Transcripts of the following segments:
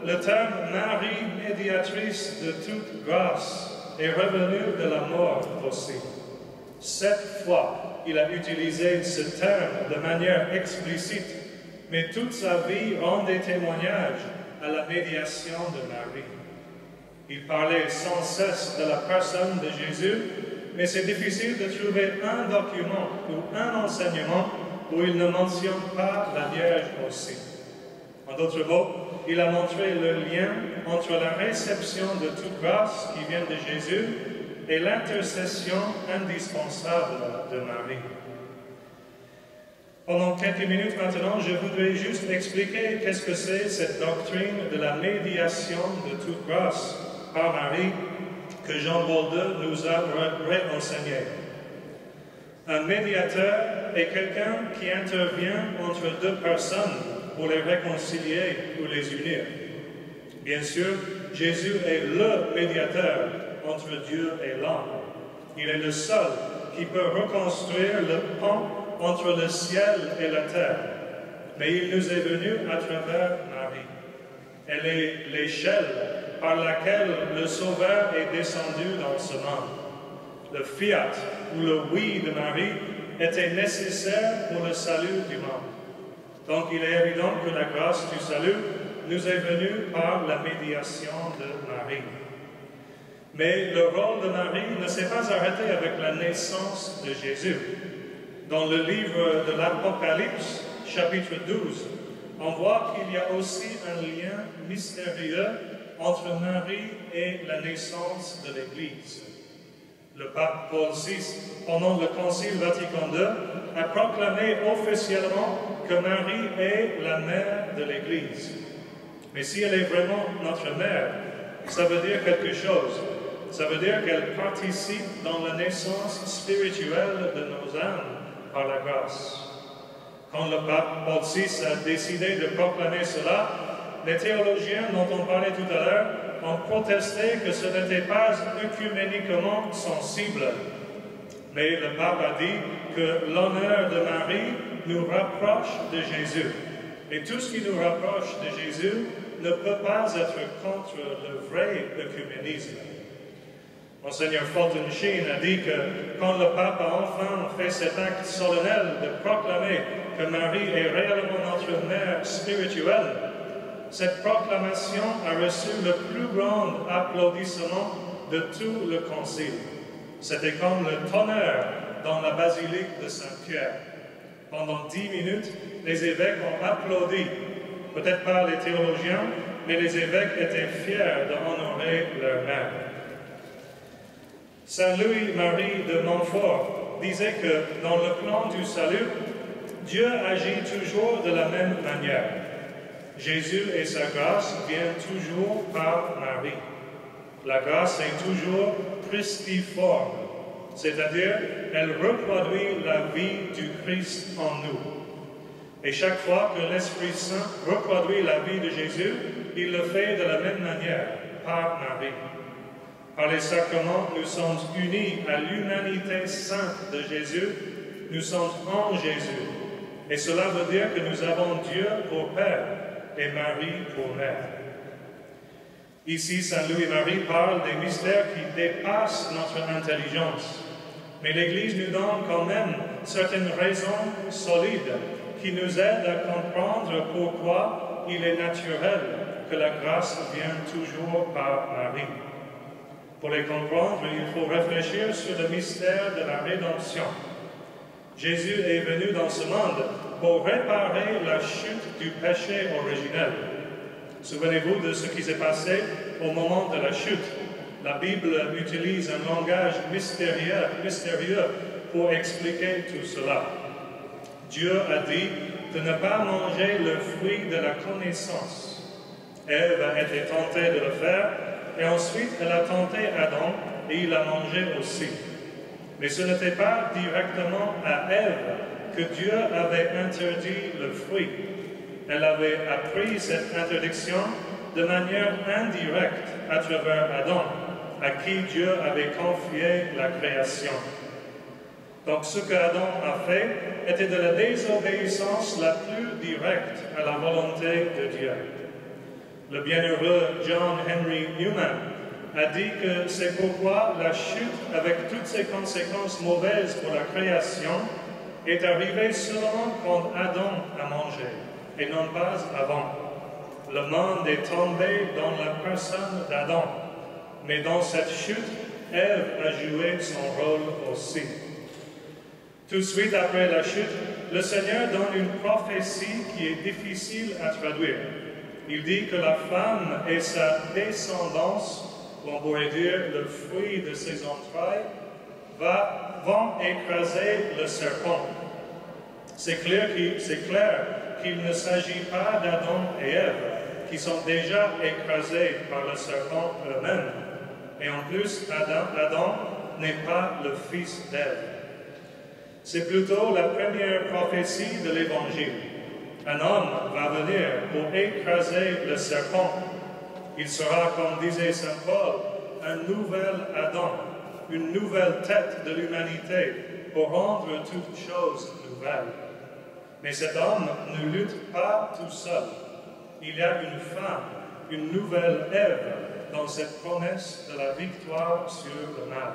le terme Marie, médiatrice de toute grâce, est revenu de la mort aussi. 7 fois, il a utilisé ce terme de manière explicite, mais toute sa vie rendait témoignage à la médiation de Marie. Il parlait sans cesse de la personne de Jésus, mais c'est difficile de trouver un document ou un enseignement où il ne mentionne pas la Vierge aussi. En d'autres mots, il a montré le lien entre la réception de toute grâce qui vient de Jésus et l'intercession indispensable de Marie. Pendant quelques minutes maintenant, je voudrais juste expliquer qu'est-ce que c'est cette doctrine de la médiation de toute grâce par Marie que Jean-Paul II nous a réenseigné. Un médiateur est quelqu'un qui intervient entre deux personnes pour les réconcilier ou les unir. Bien sûr, Jésus est le médiateur entre Dieu et l'homme. Il est le seul qui peut reconstruire le pont entre le ciel et la terre. Mais il nous est venu à travers Marie. Elle est l'échelle par laquelle le Sauveur est descendu dans ce monde. Le fiat ou le oui de Marie était nécessaire pour le salut du monde. Donc il est évident que la grâce du salut nous est venue par la médiation de Marie. Mais le rôle de Marie ne s'est pas arrêté avec la naissance de Jésus. Dans le livre de l'Apocalypse, chapitre 12, on voit qu'il y a aussi un lien mystérieux entre Marie et la naissance de l'Église. Le pape Paul VI, pendant le Concile Vatican II, a proclamé officiellement que Marie est la mère de l'Église. Mais si elle est vraiment notre mère, ça veut dire quelque chose. Ça veut dire qu'elle participe dans la naissance spirituelle de nos âmes par la grâce. Quand le pape Paul VI a décidé de proclamer cela, les théologiens dont on parlait tout à l'heure ont protesté que ce n'était pas œcuméniquement sensible. Mais le pape a dit que l'honneur de Marie nous rapproche de Jésus. Et tout ce qui nous rapproche de Jésus ne peut pas être contre le vrai œcuménisme. Monseigneur Fulton Sheen a dit que quand le pape a enfin fait cet acte solennel de proclamer que Marie est réellement notre mère spirituelle, cette proclamation a reçu le plus grand applaudissement de tout le concile. C'était comme le tonnerre dans la basilique de Saint-Pierre. Pendant 10 minutes, les évêques ont applaudi. Peut-être pas les théologiens, mais les évêques étaient fiers d'honorer leur mère. Saint Louis-Marie de Montfort disait que dans le plan du salut, Dieu agit toujours de la même manière. Jésus et sa grâce viennent toujours par Marie. La grâce est toujours christiforme, c'est-à-dire elle reproduit la vie du Christ en nous. Et chaque fois que l'Esprit Saint reproduit la vie de Jésus, il le fait de la même manière, par Marie. Par les sacrements, nous sommes unis à l'humanité sainte de Jésus, nous sommes en Jésus. Et cela veut dire que nous avons Dieu pour Père et Marie pour Mère. Ici, Saint Louis-Marie parle des mystères qui dépassent notre intelligence. Mais l'Église nous donne quand même certaines raisons solides qui nous aident à comprendre pourquoi il est naturel que la grâce vienne toujours par Marie. Pour les comprendre, il faut réfléchir sur le mystère de la rédemption. Jésus est venu dans ce monde pour réparer la chute du péché originel. Souvenez-vous de ce qui s'est passé au moment de la chute. La Bible utilise un langage mystérieux pour expliquer tout cela. Dieu a dit de ne pas manger le fruit de la connaissance. Ève a été tentée de le faire, et ensuite elle a tenté Adam, et il a mangé aussi. Mais ce n'était pas directement à Ève que Dieu avait interdit le fruit. Elle avait appris cette interdiction de manière indirecte à travers Adam, à qui Dieu avait confié la création. Donc ce qu'Adam a fait était de la désobéissance la plus directe à la volonté de Dieu. Le bienheureux John Henry Newman a dit que c'est pourquoi la chute, avec toutes ses conséquences mauvaises pour la création, est arrivée seulement quand Adam a mangé, et non pas avant. Le monde est tombé dans la personne d'Adam, mais dans cette chute, Ève a joué son rôle aussi. Tout de suite après la chute, le Seigneur donne une prophétie qui est difficile à traduire. Il dit que la femme et sa descendance, on pourrait dire le fruit de ses entrailles, vont écraser le serpent. C'est clair qu'il ne s'agit pas d'Adam et Ève, qui sont déjà écrasés par le serpent eux-mêmes. Et en plus, Adam n'est pas le fils d'Ève. C'est plutôt la première prophétie de l'Évangile. Un homme va venir pour écraser le serpent. Il sera, comme disait Saint Paul, un nouvel Adam, une nouvelle tête de l'humanité pour rendre toutes choses nouvelles. Mais cet homme ne lutte pas tout seul. Il y a une femme, une nouvelle Ève, dans cette promesse de la victoire sur le mal.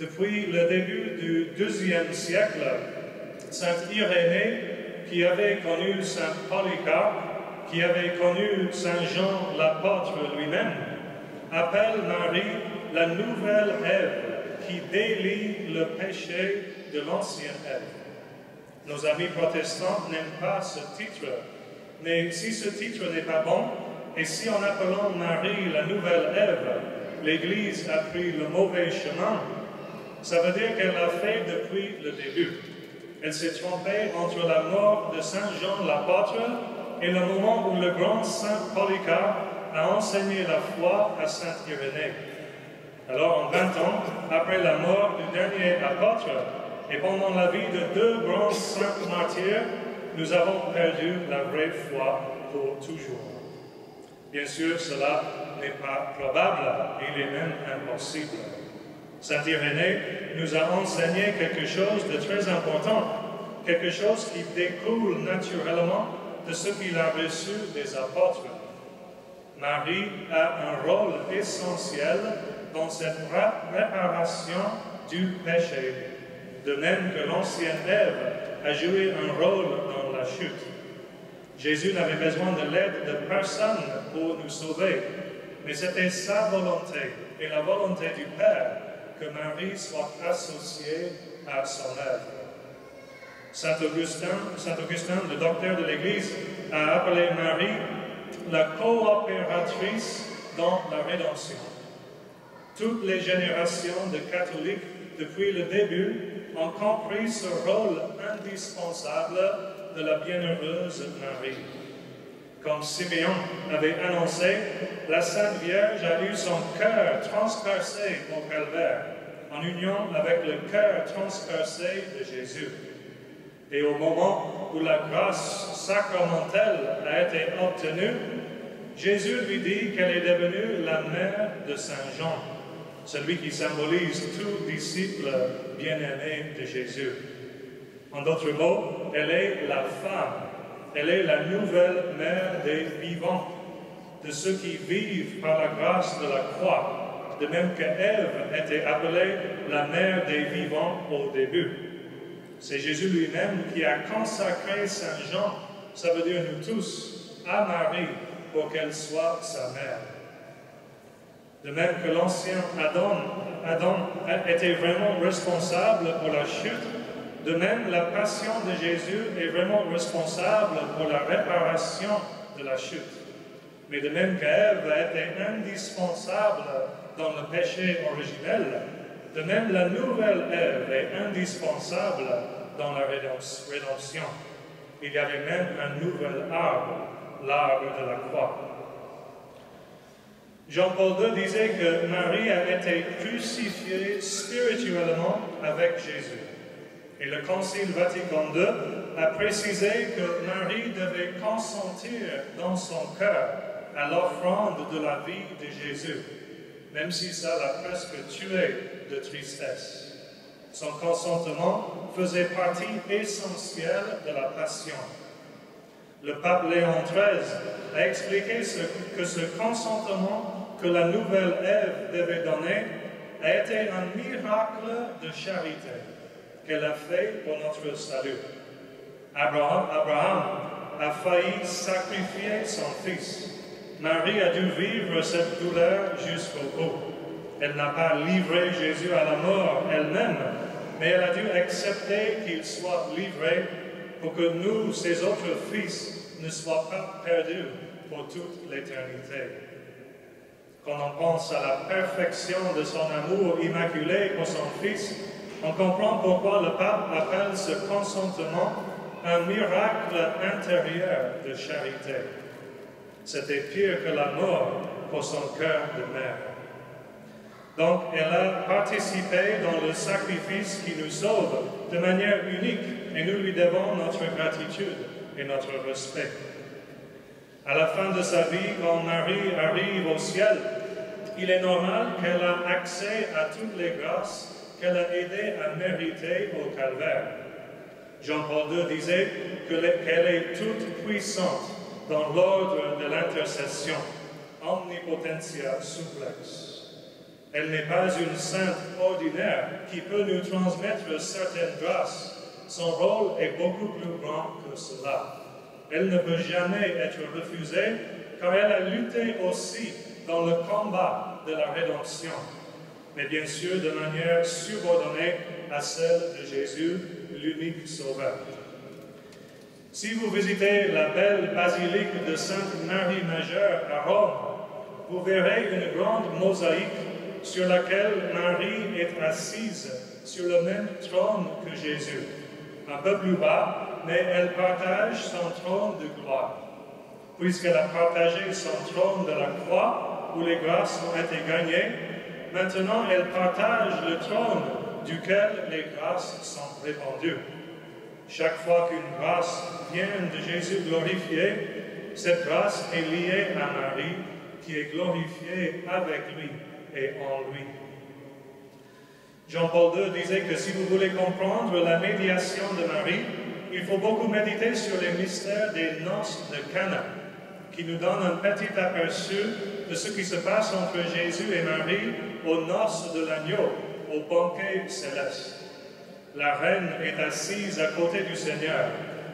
Depuis le début du IIe siècle, Saint Irénée, qui avait connu Saint Polycarpe, qui avait connu Saint Jean l'apôtre lui-même, appelle Marie la nouvelle Ève qui délie le péché de l'ancienne Ève. Nos amis protestants n'aiment pas ce titre, mais si ce titre n'est pas bon, et si en appelant Marie la nouvelle Ève, l'Église a pris le mauvais chemin, ça veut dire qu'elle l'a fait depuis le début. Elle s'est trompée entre la mort de Saint Jean l'apôtre et le moment où le grand Saint Polycarpe a enseigné la foi à Saint Irénée. Alors, en 20 ans, après la mort du dernier apôtre, et pendant la vie de deux grands saints martyrs, nous avons perdu la vraie foi pour toujours. Bien sûr, cela n'est pas probable, il est même impossible. Saint Irénée nous a enseigné quelque chose de très important, quelque chose qui découle naturellement de ce qu'il a reçu des apôtres. Marie a un rôle essentiel dans cette réparation du péché, de même que l'ancienne Ève a joué un rôle dans la chute. Jésus n'avait besoin de l'aide de personne pour nous sauver, mais c'était sa volonté et la volonté du Père que Marie soit associée à son œuvre. Saint Augustin, le docteur de l'Église, a appelé Marie la coopératrice dans la rédemption. Toutes les générations de catholiques, depuis le début, ont compris ce rôle indispensable de la bienheureuse Marie. Comme Siméon avait annoncé, la Sainte Vierge a eu son cœur transpercé au calvaire, en union avec le cœur transpercé de Jésus. Et au moment où la grâce sacramentelle a été obtenue, Jésus lui dit qu'elle est devenue la mère de Saint Jean, celui qui symbolise tout disciple bien-aimé de Jésus. En d'autres mots, elle est la femme, elle est la nouvelle mère des vivants, de ceux qui vivent par la grâce de la croix, de même que Ève était appelée la mère des vivants au début. C'est Jésus lui-même qui a consacré Saint Jean, ça veut dire nous tous, à Marie pour qu'elle soit sa mère. De même que l'ancien Adam était vraiment responsable pour la chute, de même la passion de Jésus est vraiment responsable pour la réparation de la chute. Mais de même qu'Ève était indispensable dans le péché originel, de même la nouvelle Ève est indispensable dans la rédemption. Il y avait même un nouvel arbre, l'arbre de la croix. Jean-Paul II disait que Marie a été crucifiée spirituellement avec Jésus. Et le Concile Vatican II a précisé que Marie devait consentir dans son cœur à l'offrande de la vie de Jésus, même si ça l'a presque tué de tristesse. Son consentement faisait partie essentielle de la passion. Le pape Léon XIII a expliqué que ce consentement que la nouvelle Ève devait donner a été un miracle de charité qu'elle a fait pour notre salut. Abraham a failli sacrifier son fils. Marie a dû vivre cette douleur jusqu'au bout. Elle n'a pas livré Jésus à la mort elle-même, mais elle a dû accepter qu'il soit livré pour que nous, ses autres fils, ne soient pas perdus pour toute l'éternité. Quand on pense à la perfection de son amour immaculé pour son Fils, on comprend pourquoi le pape appelle ce consentement un miracle intérieur de charité. C'était pire que la mort pour son cœur de mère. Donc, elle a participé dans le sacrifice qui nous sauve de manière unique et nous lui devons notre gratitude et notre respect. À la fin de sa vie, quand Marie arrive au ciel, il est normal qu'elle ait accès à toutes les grâces qu'elle a aidé à mériter au calvaire. Jean-Paul II disait qu'elle est toute puissante dans l'ordre de l'intercession, omnipotentia supplex. Elle n'est pas une sainte ordinaire qui peut nous transmettre certaines grâces. Son rôle est beaucoup plus grand que cela. Elle ne peut jamais être refusée car elle a lutté aussi dans le combat de la rédemption, mais bien sûr de manière subordonnée à celle de Jésus, l'unique Sauveur. Si vous visitez la belle basilique de Sainte Marie Majeure à Rome, vous verrez une grande mosaïque sur laquelle Marie est assise sur le même trône que Jésus. Un peu plus bas, mais elle partage son trône de gloire. Puisqu'elle a partagé son trône de la croix, où les grâces ont été gagnées, maintenant elle partage le trône duquel les grâces sont répandues. Chaque fois qu'une grâce vient de Jésus glorifié, cette grâce est liée à Marie, qui est glorifiée avec lui et en lui. Jean-Paul II disait que si vous voulez comprendre la médiation de Marie, il faut beaucoup méditer sur les mystères des noces de Cana, qui nous donnent un petit aperçu de ce qui se passe entre Jésus et Marie aux noces de l'agneau, au banquet céleste. La reine est assise à côté du Seigneur,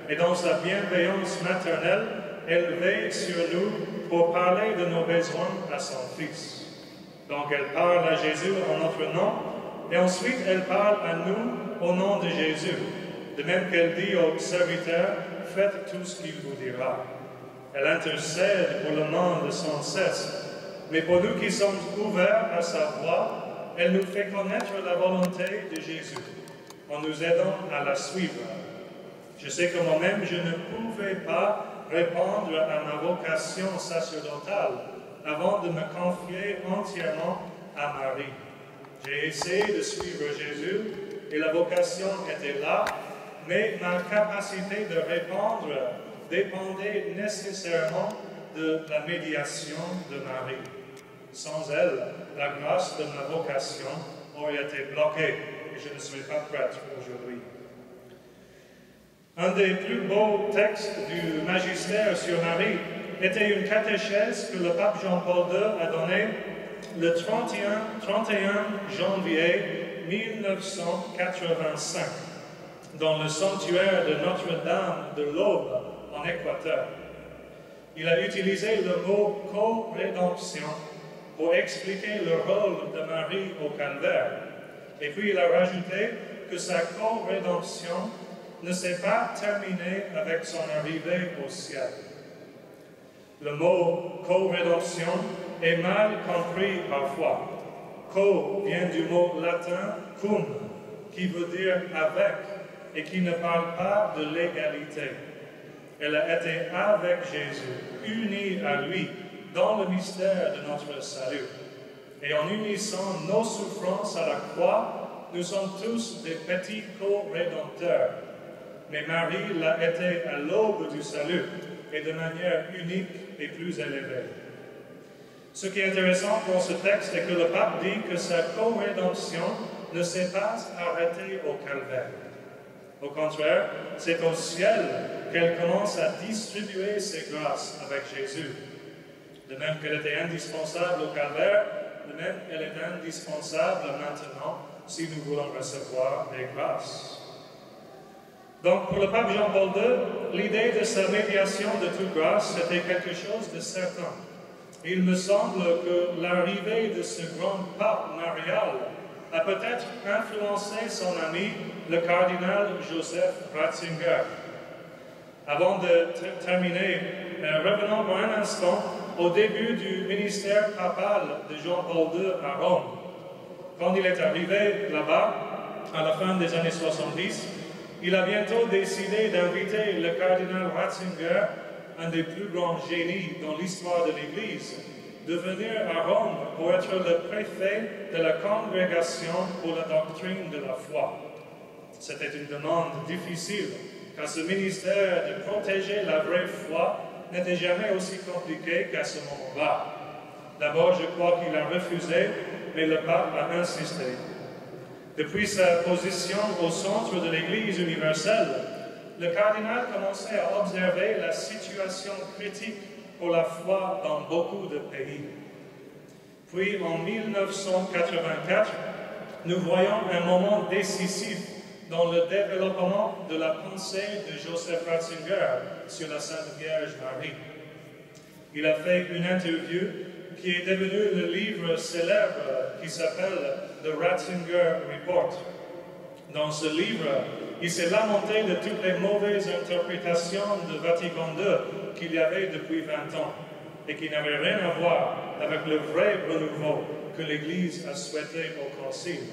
et dans sa bienveillance maternelle, elle veille sur nous pour parler de nos besoins à son Fils. Donc elle parle à Jésus en notre nom, et ensuite elle parle à nous au nom de Jésus, de même qu'elle dit aux serviteurs, faites tout ce qu'il vous dira. Elle intercède pour le monde sans cesse, mais pour nous qui sommes ouverts à sa voix, elle nous fait connaître la volonté de Jésus, en nous aidant à la suivre. Je sais que moi-même, je ne pouvais pas répondre à ma vocation sacerdotale avant de me confier entièrement à Marie. J'ai essayé de suivre Jésus et la vocation était là, mais ma capacité de répondre dépendait nécessairement de la médiation de Marie. Sans elle, la grâce de ma vocation aurait été bloquée et je ne serais pas prête aujourd'hui. Un des plus beaux textes du magistère sur Marie était une catéchèse que le pape Jean-Paul II a donnée le 31 janvier 1985 dans le sanctuaire de Notre-Dame de l'Aube en Équateur. Il a utilisé le mot « co-rédemption » pour expliquer le rôle de Marie au calvaire. Et puis il a rajouté que sa co-rédemption ne s'est pas terminée avec son arrivée au ciel. Le mot « co-rédemption » est mal compris parfois. « Co » vient du mot latin « cum », qui veut dire « avec » et qui ne parle pas de l'égalité. Elle a été avec Jésus, unie à lui, dans le mystère de notre salut. Et en unissant nos souffrances à la croix, nous sommes tous des petits co-rédempteurs. Mais Marie l'a été à l'aube du salut, et de manière unique et plus élevée. Ce qui est intéressant dans ce texte est que le pape dit que sa co-rédemption ne s'est pas arrêtée au calvaire. Au contraire, c'est au ciel qu'elle commence à distribuer ses grâces avec Jésus. De même qu'elle était indispensable au calvaire, de même elle est indispensable maintenant si nous voulons recevoir des grâces. Donc pour le pape Jean-Paul II, l'idée de sa médiation de toute grâce était quelque chose de certain. Il me semble que l'arrivée de ce grand pape marial a peut-être influencé son ami, le cardinal Joseph Ratzinger. Avant de terminer, revenons pour un instant au début du ministère papal de Jean-Paul II à Rome. Quand il est arrivé là-bas, à la fin des années 70, il a bientôt décidé d'inviter le cardinal Ratzinger, un des plus grands génies dans l'histoire de l'Église, de venir à Rome pour être le préfet de la congrégation pour la doctrine de la foi. C'était une demande difficile, car ce ministère de protéger la vraie foi n'était jamais aussi compliqué qu'à ce moment-là. D'abord, je crois qu'il a refusé, mais le pape a insisté. Depuis sa position au centre de l'Église universelle, le cardinal commençait à observer la situation critique pour la foi dans beaucoup de pays. Puis, en 1984, nous voyons un moment décisif dans le développement de la pensée de Joseph Ratzinger sur la Sainte Vierge Marie. Il a fait une interview qui est devenue le livre célèbre qui s'appelle The Ratzinger Report. Dans ce livre, il s'est lamenté de toutes les mauvaises interprétations de Vatican II qu'il y avait depuis 20 ans et qui n'avaient rien à voir avec le vrai renouveau que l'Église a souhaité au Concile.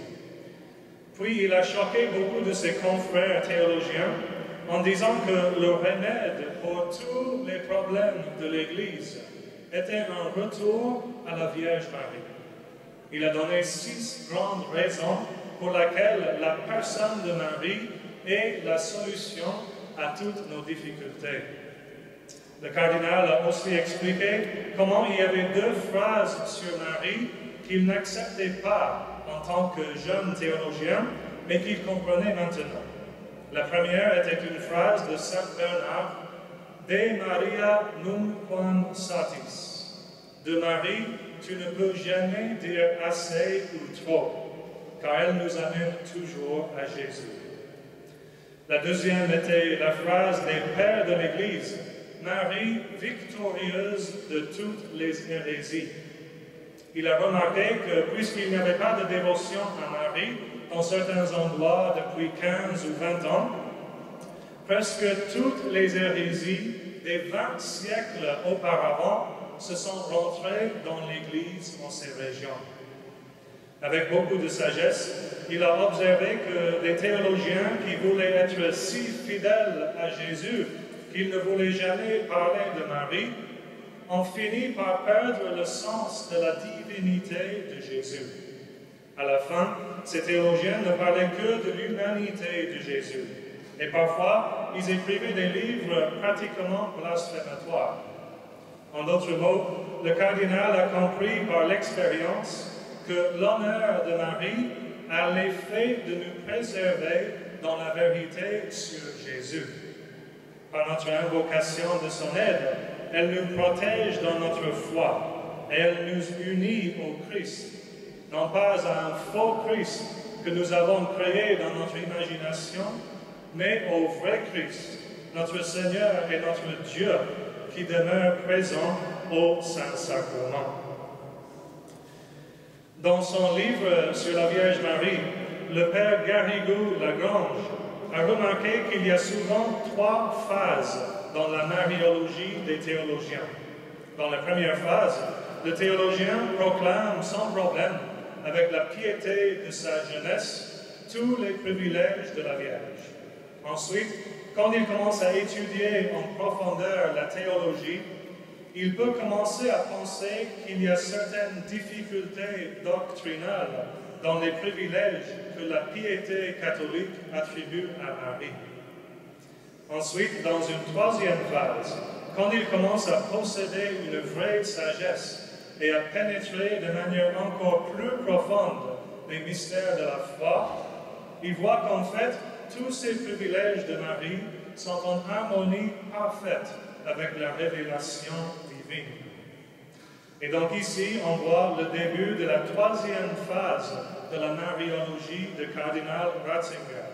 Puis il a choqué beaucoup de ses confrères théologiens en disant que le remède pour tous les problèmes de l'Église était un retour à la Vierge Marie. Il a donné 6 grandes raisons pour lesquelles la personne de Marie est la solution à toutes nos difficultés. Le cardinal a aussi expliqué comment il y avait 2 phrases sur Marie qu'il n'acceptait pas en tant que jeune théologien, mais qu'il comprenait maintenant. La première était une phrase de Saint Bernard, De Maria nunquam satis. De Marie, tu ne peux jamais dire assez ou trop, car elle nous amène toujours à Jésus. La deuxième était la phrase des pères de l'Église, Marie victorieuse de toutes les hérésies. Il a remarqué que puisqu'il n'y avait pas de dévotion à Marie dans certains endroits depuis 15 ou 20 ans, presque toutes les hérésies des 20 siècles auparavant se sont rentrées dans l'Église en ces régions. Avec beaucoup de sagesse, il a observé que les théologiens qui voulaient être si fidèles à Jésus qu'ils ne voulaient jamais parler de Marie, ont fini par perdre le sens de la divinité de Jésus. À la fin, ces théologiens ne parlaient que de l'humanité de Jésus. Et parfois, ils écrivaient des livres pratiquement blasphématoires. En d'autres mots, le cardinal a compris par l'expérience que l'honneur de Marie a l'effet de nous préserver dans la vérité sur Jésus. Par notre invocation de son aide, elle nous protège dans notre foi et elle nous unit au Christ, non pas à un faux Christ que nous avons créé dans notre imagination, mais au vrai Christ, notre Seigneur et notre Dieu, qui demeure présent au Saint-Sacrement. Dans son livre sur la Vierge Marie, le père Garrigou-Lagrange a remarqué qu'il y a souvent 3 phases dans la mariologie des théologiens. Dans la première phase, le théologien proclame sans problème, avec la piété de sa jeunesse, tous les privilèges de la Vierge. Ensuite, quand il commence à étudier en profondeur la théologie, il peut commencer à penser qu'il y a certaines difficultés doctrinales dans les privilèges que la piété catholique attribue à Marie. Ensuite, dans une troisième phase, quand il commence à posséder une vraie sagesse et à pénétrer de manière encore plus profonde les mystères de la foi, il voit qu'en fait, tous ces privilèges de Marie sont en harmonie parfaite avec la révélation divine. Et donc ici, on voit le début de la troisième phase de la mariologie de cardinal Ratzinger.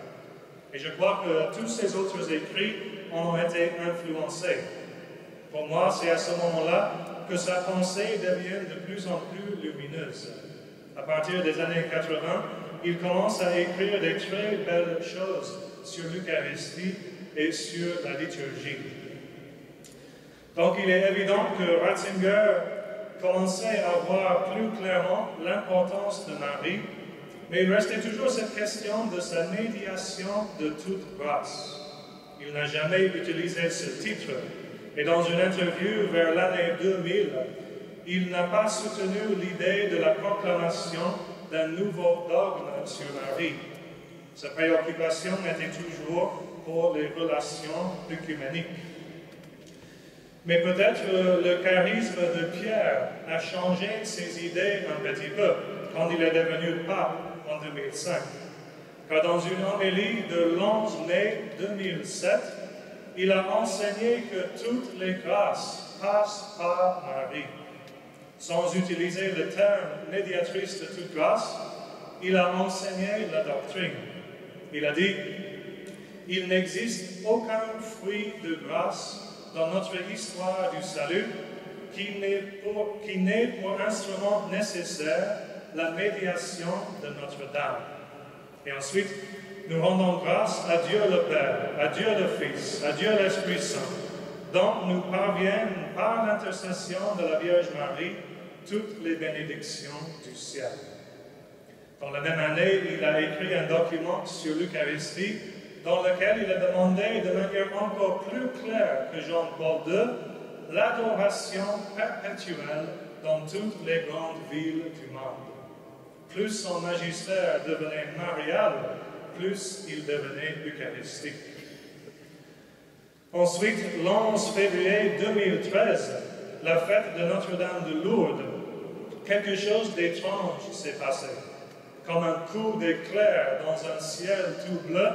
Et je crois que tous ces autres écrits en ont été influencés. Pour moi, c'est à ce moment-là que sa pensée devient de plus en plus lumineuse. À partir des années 80, il commence à écrire des très belles choses sur l'Eucharistie et sur la liturgie. Donc il est évident que Ratzinger commençait à voir plus clairement l'importance de Marie, mais il restait toujours cette question de sa médiation de toute grâce. Il n'a jamais utilisé ce titre, et dans une interview vers l'année 2000, il n'a pas soutenu l'idée de la proclamation d'un nouveau dogme sur Marie. Sa préoccupation était toujours pour les relations œcuméniques. Mais peut-être le charisme de Pierre a changé ses idées un petit peu quand il est devenu pape en 2005. Car dans une homélie de l'11 mai 2007, il a enseigné que toutes les grâces passent par Marie. Sans utiliser le terme médiatrice de toute grâce, il a enseigné la doctrine. Il a dit « Il n'existe aucun fruit de grâce dans notre histoire du salut qui n'ait pour instrument nécessaire la médiation de Notre-Dame. » Et ensuite, nous rendons grâce à Dieu le Père, à Dieu le Fils, à Dieu l'Esprit Saint, dont nous parviennent par l'intercession de la Vierge Marie toutes les bénédictions du ciel. Dans la même année, il a écrit un document sur l'Eucharistie dans lequel il a demandé de manière encore plus claire que Jean-Paul II l'adoration perpétuelle dans toutes les grandes villes du monde. Plus son magistère devenait marial, plus il devenait eucharistique. Ensuite, l'11 février 2013, la fête de Notre-Dame de Lourdes, quelque chose d'étrange s'est passé. Comme un coup d'éclair dans un ciel tout bleu,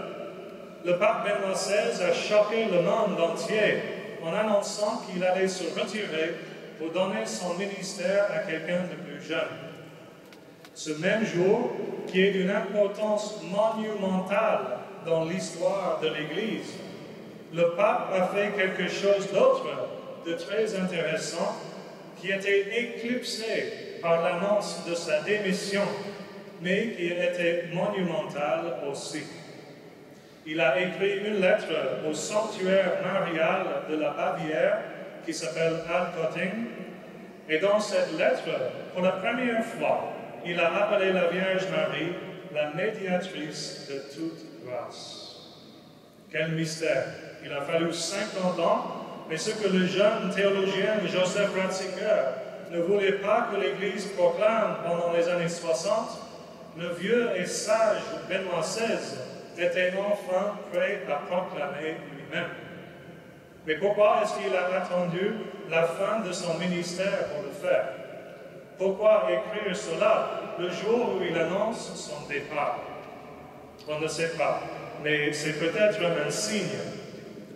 le pape Benoît XVI a choqué le monde entier en annonçant qu'il allait se retirer pour donner son ministère à quelqu'un de plus jeune. Ce même jour, qui est d'une importance monumentale dans l'histoire de l'Église, le pape a fait quelque chose d'autre de très intéressant qui était éclipsé par l'annonce de sa démission, mais qui était monumental aussi. Il a écrit une lettre au sanctuaire marial de la Bavière qui s'appelle Altötting, et dans cette lettre, pour la première fois, il a appelé la Vierge Marie la médiatrice de toute grâce. Quel mystère! Il a fallu 50 ans, mais ce que le jeune théologien Joseph Ratzinger ne voulait pas que l'Église proclame pendant les années 60, le vieux et sage Benoît XVI était enfin prêt à proclamer lui-même. Mais pourquoi est-ce qu'il a attendu la fin de son ministère pour le faire? Pourquoi écrire cela le jour où il annonce son départ? On ne sait pas, mais c'est peut-être un signe.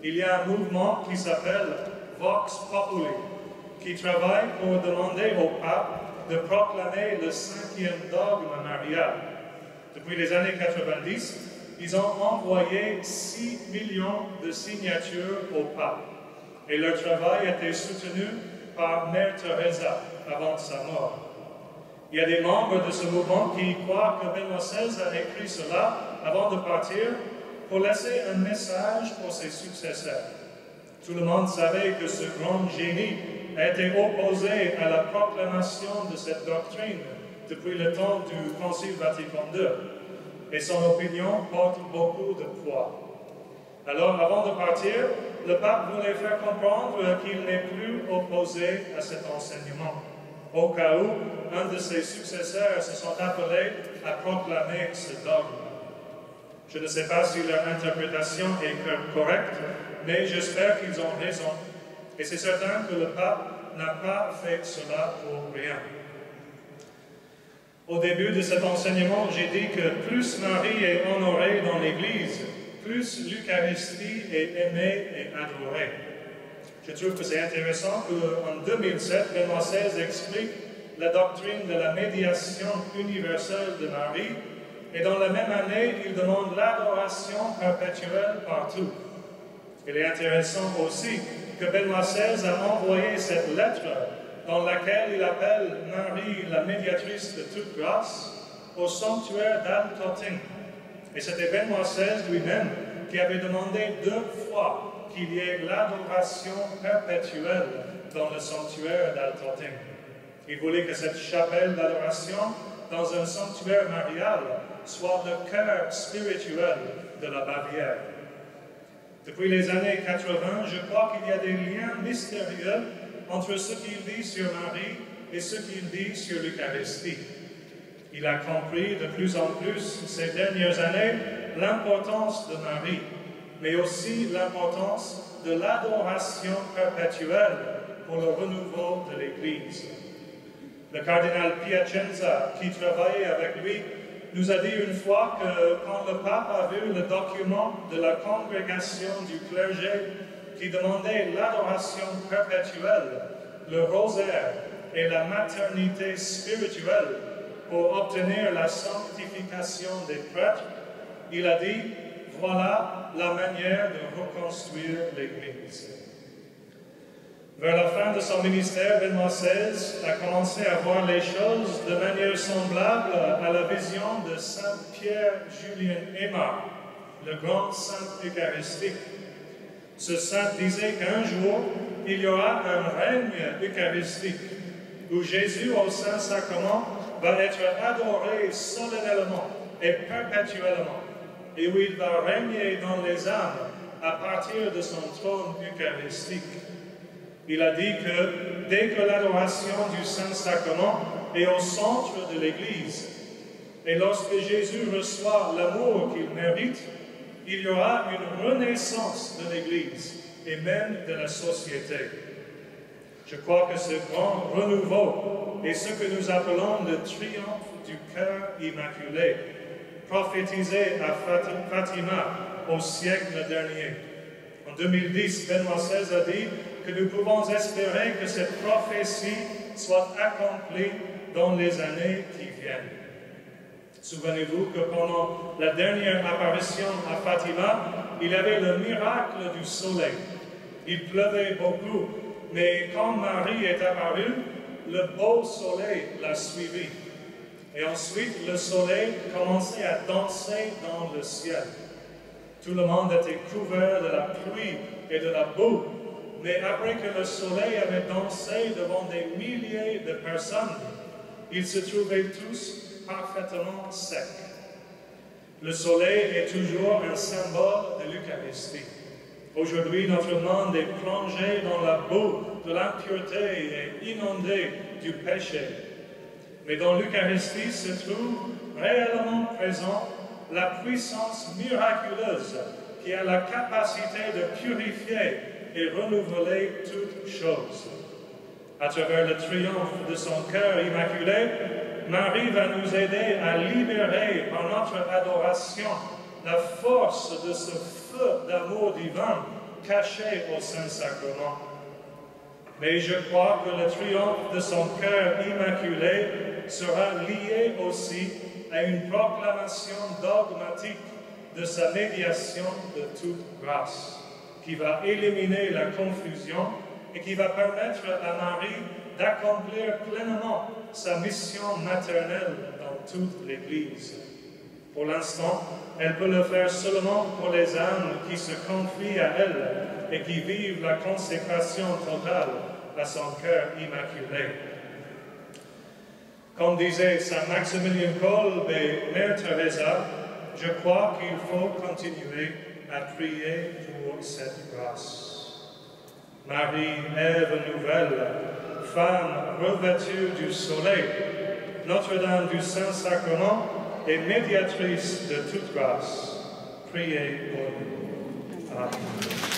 Il y a un mouvement qui s'appelle Vox Populi, qui travaille pour demander au pape de proclamer le 5e dogme marial. Depuis les années 90, ils ont envoyé 6 millions de signatures au pape, et leur travail a été soutenu par Mère Teresa avant sa mort. Il y a des membres de ce mouvement qui croient que Benoît XVI a écrit cela avant de partir pour laisser un message pour ses successeurs. Tout le monde savait que ce grand génie a été opposé à la proclamation de cette doctrine depuis le temps du Concile Vatican II, et son opinion porte beaucoup de poids. Alors, avant de partir, le pape voulait faire comprendre qu'il n'est plus opposé à cet enseignement, au cas où un de ses successeurs se sont appelés à proclamer ce dogme. Je ne sais pas si leur interprétation est correcte, mais j'espère qu'ils ont raison. Et c'est certain que le pape n'a pas fait cela pour rien. Au début de cet enseignement, j'ai dit que plus Marie est honorée dans l'Église, plus l'Eucharistie est aimée et adorée. Je trouve que c'est intéressant qu'en 2007, Benoît XVI explique la doctrine de la médiation universelle de Marie, et dans la même année, il demande l'adoration perpétuelle partout. Il est intéressant aussi que Benoît XVI a envoyé cette lettre dans laquelle il appelle Marie la médiatrice de toute grâce au sanctuaire d'Altötting. Et c'était Benoît XVI lui-même qui avait demandé 2 fois qu'il y ait l'adoration perpétuelle dans le sanctuaire d'Altötting. Il voulait que cette chapelle d'adoration dans un sanctuaire marial soit le cœur spirituel de la Bavière. Depuis les années 80, je crois qu'il y a des liens mystérieux entre ce qu'il dit sur Marie et ce qu'il dit sur l'Eucharistie. Il a compris de plus en plus ces dernières années l'importance de Marie, mais aussi l'importance de l'adoration perpétuelle pour le renouveau de l'Église. Le cardinal Piacenza, qui travaillait avec lui, nous a dit une fois que quand le pape a vu le document de la congrégation du clergé qui demandait l'adoration perpétuelle, le rosaire et la maternité spirituelle pour obtenir la sanctification des prêtres, il a dit « Voilà la manière de reconstruire l'Église ». Vers la fin de son ministère, Benoît XVI a commencé à voir les choses de manière semblable à la vision de Saint Pierre-Julien Aymar, le grand saint eucharistique. Ce saint disait qu'un jour, il y aura un règne eucharistique où Jésus au Saint-Sacrement va être adoré solennellement et perpétuellement et où il va régner dans les âmes à partir de son trône eucharistique. Il a dit que dès que l'adoration du Saint-Sacrement est au centre de l'Église, et lorsque Jésus reçoit l'amour qu'il mérite, il y aura une renaissance de l'Église et même de la société. Je crois que ce grand renouveau est ce que nous appelons le triomphe du cœur immaculé, prophétisé à Fatima au siècle dernier. En 2010, Benoît XVI a dit que nous pouvons espérer que cette prophétie soit accomplie dans les années qui viennent. Souvenez-vous que pendant la dernière apparition à Fatima, il y avait le miracle du soleil. Il pleuvait beaucoup, mais quand Marie est apparue, le beau soleil l'a suivi. Et ensuite, le soleil commençait à danser dans le ciel. Tout le monde était couvert de la pluie et de la boue. Mais après que le soleil avait dansé devant des milliers de personnes, ils se trouvaient tous parfaitement secs. Le soleil est toujours un symbole de l'Eucharistie. Aujourd'hui, notre monde est plongé dans la boue de l'impureté et inondé du péché. Mais dans l'Eucharistie se trouve réellement présent la puissance miraculeuse qui a la capacité de purifier et renouveler toutes choses. À travers le triomphe de son cœur immaculé, Marie va nous aider à libérer par notre adoration la force de ce feu d'amour divin caché au Saint-Sacrement. Mais je crois que le triomphe de son cœur immaculé sera lié aussi à une proclamation dogmatique de sa médiation de toute grâce, qui va éliminer la confusion et qui va permettre à Marie d'accomplir pleinement sa mission maternelle dans toute l'Église. Pour l'instant, elle peut le faire seulement pour les âmes qui se confient à elle et qui vivent la consécration totale à son cœur immaculé. Comme disait Saint Maximilien Kolbe et Mère Teresa, je crois qu'il faut continuer à prier pour cette grâce. Marie, Ève nouvelle, femme revêtue du soleil, Notre-Dame du Saint-Sacrement et médiatrice de toute grâce, priez pour nous. Amen.